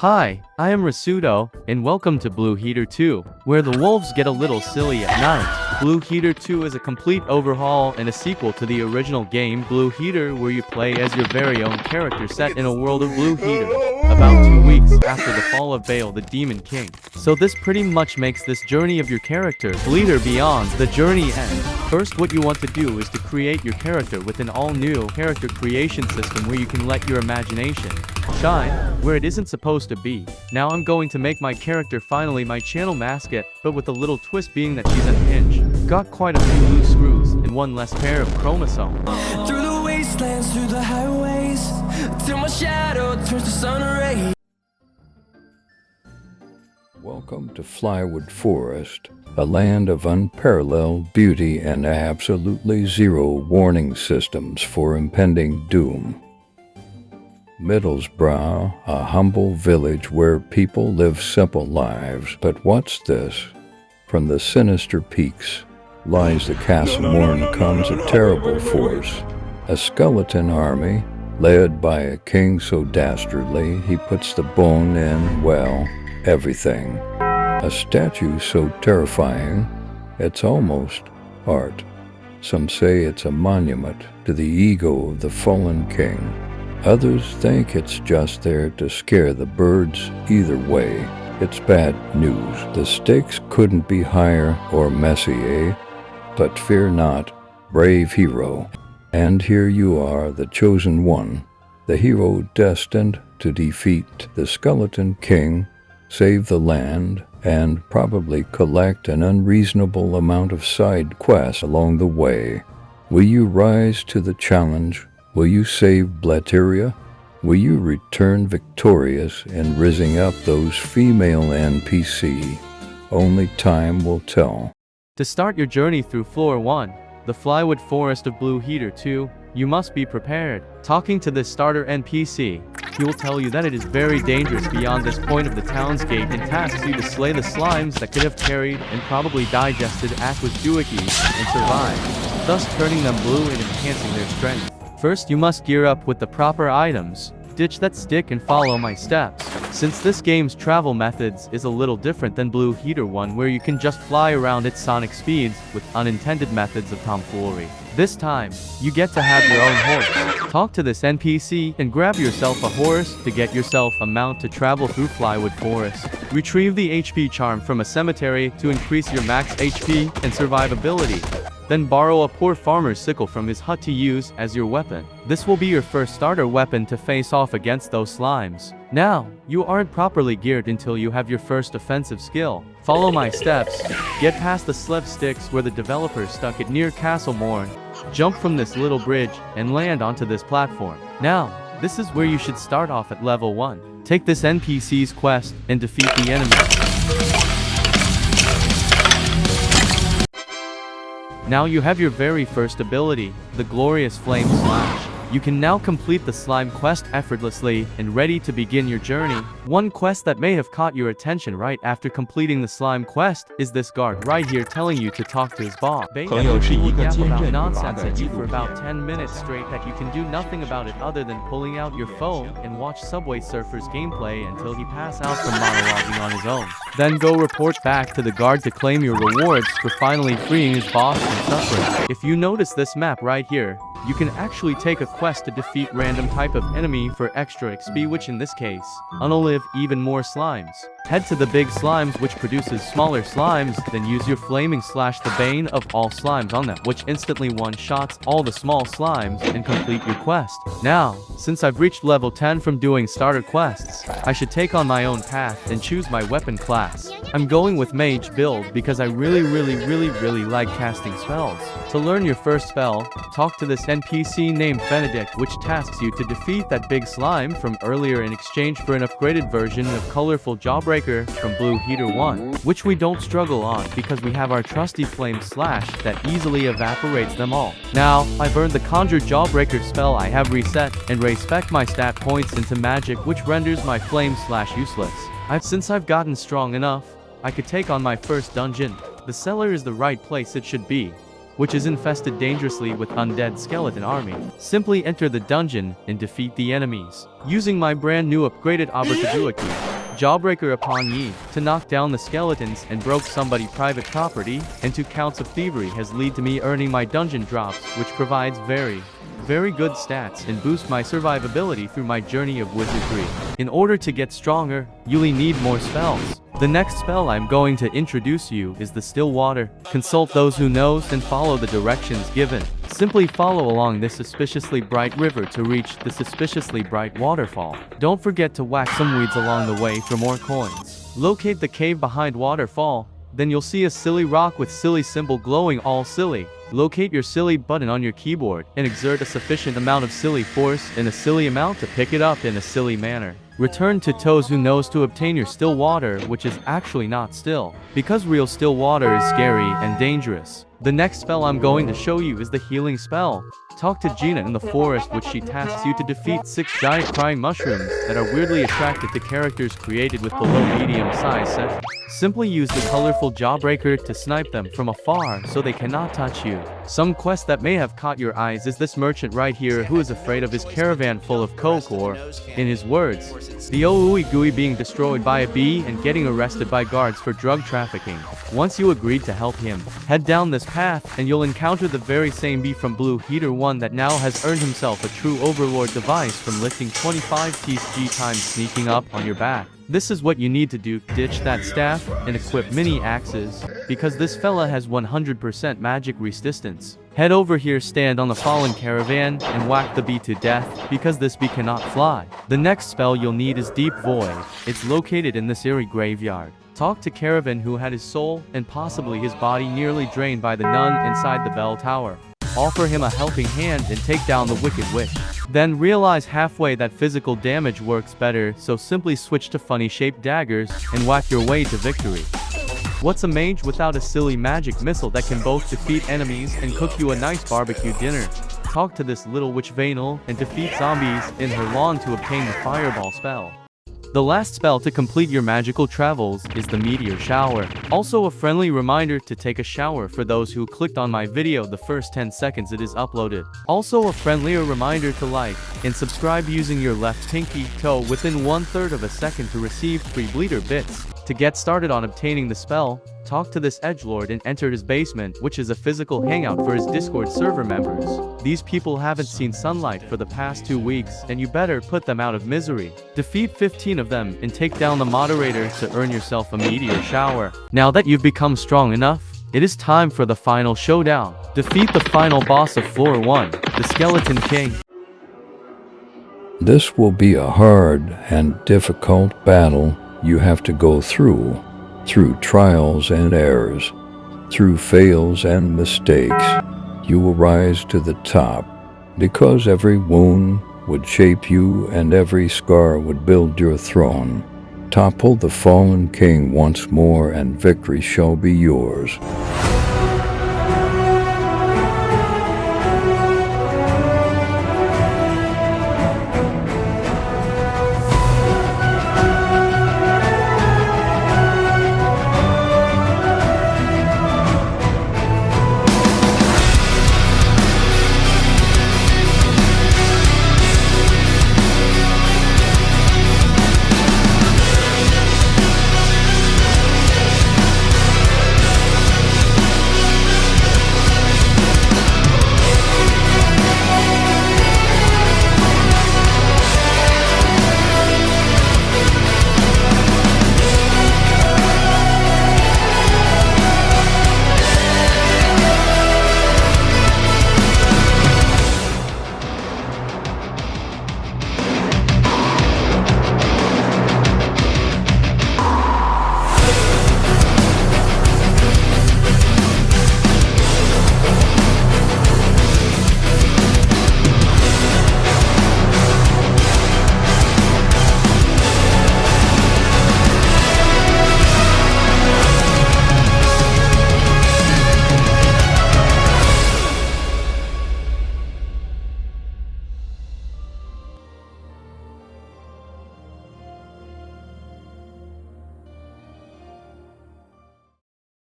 Hi, I am Rasudo, and welcome to Blue Heater 2, where the wolves get a little silly at night. Blue Heater 2 is a complete overhaul and a sequel to the original game Blue Heater, where you play as your very own character set in a world of Blue Heater, about 2 weeks after the fall of Baal the Demon King. So this pretty much makes this journey of your character Bleeder beyond the journey end. First, what you want to do is to create your character with an all-new character creation system where you can let your imagination shine where it isn't supposed to be. Now I'm going to make my character finally my channel mascot, but with a little twist being that she's unhinged. Got quite a few loose screws and one less pair of chromosomes. Through the wastelands, through the highways, till my shadow turns to sun rays. Welcome to Flywood Forest, a land of unparalleled beauty and absolutely zero warning systems for impending doom. Middlesbrough, a humble village where people live simple lives. But what's this? From the sinister peaks lies the castle Morn comes a terrible force. A skeleton army, led by a king so dastardly he puts the bone in, well, everything. A statue so terrifying, it's almost art. Some say it's a monument to the ego of the fallen king. Others think it's just there to scare the birds. Either way, it's bad news. The stakes couldn't be higher or messy, eh? But fear not, brave hero. And here you are, the chosen one, the hero destined to defeat the skeleton king, save the land, and probably collect an unreasonable amount of side quests along the way. Will you rise to the challenge? Will you save Blateria? Will you return victorious in rizzing up those female NPC? Only time will tell. To start your journey through Floor 1, the Flywood Forest of Blue Heater 2, you must be prepared. Talking to this starter NPC, he will tell you that it is very dangerous beyond this point of the town's gate and tasks you to slay the slimes that could have carried and probably digested aqueous doohickeys and survived, thus turning them blue and enhancing their strength. First, you must gear up with the proper items, ditch that stick and follow my steps. Since this game's travel methods is a little different than Blue Heater 1, where you can just fly around at sonic speeds with unintended methods of tomfoolery. This time, you get to have your own horse. Talk to this NPC and grab yourself a horse to get yourself a mount to travel through Flywood Forest. Retrieve the HP charm from a cemetery to increase your max HP and survivability. Then borrow a poor farmer's sickle from his hut to use as your weapon. This will be your first starter weapon to face off against those slimes. Now, you aren't properly geared until you have your first offensive skill. Follow my steps. Get past the slev sticks where the developers stuck it near Castle Morn. Jump from this little bridge and land onto this platform. Now, this is where you should start off at level 1. Take this NPC's quest and defeat the enemy. Now you have your very first ability, the Glorious Flame Slash. You can now complete the slime quest effortlessly and ready to begin your journey. One quest that may have caught your attention right after completing the slime quest is this guard right here telling you to talk to his boss. He will yap about nonsense at you for about 10 minutes straight that you can do nothing about it other than pulling out your phone and watch Subway Surfer's gameplay until he passes out from monologuing on his own. Then go report back to the guard to claim your rewards for finally freeing his boss from suffering. If you notice this map right here, you can actually take a quest to defeat random type of enemy for extra XP, which in this case, unalive even more slimes. Head to the big slimes which produces smaller slimes, then use your flaming slash the bane of all slimes on them, which instantly one-shots all the small slimes and complete your quest. Now, since I've reached level 10 from doing starter quests, I should take on my own path and choose my weapon class. I'm going with mage build because I really like casting spells. To learn your first spell, talk to this NPC named Benedict, which tasks you to defeat that big slime from earlier in exchange for an upgraded version of Colorful Jawbreaker from Blue Heater 1, which we don't struggle on because we have our trusty Flame Slash that easily evaporates them all. Now, I've earned the Conjure Jawbreaker spell I have reset and respec my stat points into magic, which renders my Flame Slash useless. Since I've gotten strong enough, I could take on my first dungeon. The cellar is the right place it should be. which is infested dangerously with undead skeleton army. Simply enter the dungeon and defeat the enemies. Using my brand new upgraded Abracadookie, Jawbreaker upon ye, to knock down the skeletons and broke somebody private property, and 2 counts of thievery has lead to me earning my dungeon drops, which provides very good stats and boost my survivability through my journey of wizardry. In order to get stronger, you'll need more spells. The next spell I'm going to introduce you is the Still Water. Consult those who knows and follow the directions given. Simply follow along this suspiciously bright river to reach the suspiciously bright waterfall. Don't forget to whack some weeds along the way for more coins. Locate the cave behind waterfall, then you'll see a silly rock with silly symbol glowing all silly. Locate your silly button on your keyboard and exert a sufficient amount of silly force and a silly amount to pick it up in a silly manner. Return to Toes Who Knows to obtain your still water, which is actually not still, because real still water is scary and dangerous. The next spell I'm going to show you is the healing spell. Talk to Gina in the forest, which she tasks you to defeat 6 giant crying mushrooms that are weirdly attracted to characters created with below medium size set. Simply use the colorful Jawbreaker to snipe them from afar so they cannot touch you. Some quest that may have caught your eyes is this merchant right here who is afraid of his caravan full of coke, or, in his words, the ooey gooey being destroyed by a bee and getting arrested by guards for drug trafficking. Once you agreed to help him, head down this path and you'll encounter the very same bee from Blue Heater 1 that now has earned himself a true overlord device from lifting 25 G times sneaking up on your back. This is what you need to do: ditch that staff and equip mini axes, because this fella has 100% magic resistance. Head over here, stand on the fallen caravan, and whack the bee to death, because this bee cannot fly. The next spell you'll need is Deep Void. It's located in this eerie graveyard. Talk to Caravan, who had his soul and possibly his body nearly drained by the nun inside the bell tower. Offer him a helping hand and take down the wicked witch. Then realize halfway that physical damage works better, so simply switch to funny shaped daggers and whack your way to victory. What's a mage without a silly magic missile that can both defeat enemies and cook you a nice barbecue dinner? Talk to this little witch Vanal and defeat zombies in her lawn to obtain the fireball spell. The last spell to complete your magical travels is the Meteor Shower. Also a friendly reminder to take a shower for those who clicked on my video the first 10 seconds it is uploaded. Also a friendlier reminder to like and subscribe using your left pinky toe within 1/3 of a second to receive free bleeder bits. To get started on obtaining the spell, talk to this edgelord and enter his basement, which is a physical hangout for his Discord server members. These people haven't seen sunlight for the past 2 weeks, and you better put them out of misery. Defeat 15 of them and take down the moderator to earn yourself a meteor shower. Now that you've become strong enough, it is time for the final showdown. Defeat the final boss of floor 1, the Skeleton King. This will be a hard and difficult battle you have to go through trials and errors, through fails and mistakes. You will rise to the top, because every wound would shape you and every scar would build your throne. Topple the fallen king once more and victory shall be yours.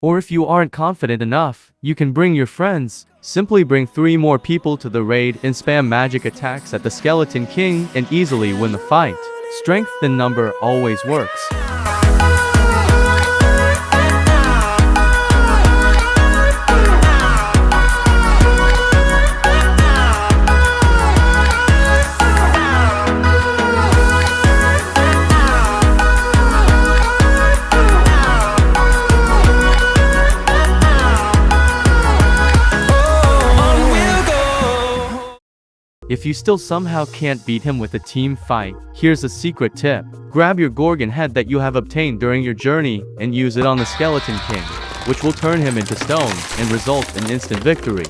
Or if you aren't confident enough, you can bring your friends. Simply bring 3 more people to the raid and spam magic attacks at the Skeleton King and easily win the fight. Strength in number always works. If you still somehow can't beat him with a team fight, here's a secret tip. Grab your Gorgon head that you have obtained during your journey and use it on the Skeleton King, which will turn him into stone and result in instant victory.